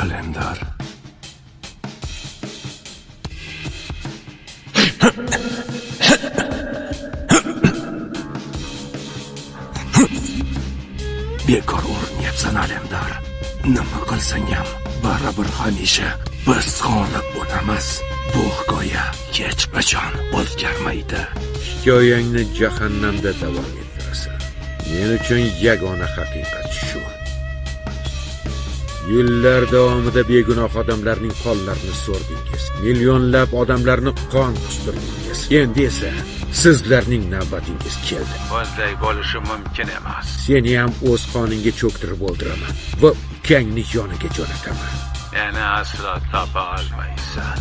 Alemdar. Bekor urinyapsan Alemdar. Nima qilsang ham baribir hamisha biz g'olib bo'lamiz. Bu hikoya hech qachon o'zgarmaydi. Hikoyangni jahannamda davom ettirasan. Men uchun yagona haqiqat shu. Yillar davomida begunoh odamlarning qonlarini so'rdingiz. Millionlab odamlarni qon qustirdingiz. Endi esa sizlarning navbatingiz keldi. Bunday bo'lishi mumkin emas. Seni ham o'z qoningga cho'ktirib o'ldiraman va ukangni yoniga jo'nataman. Meni aslo topa olmaysan.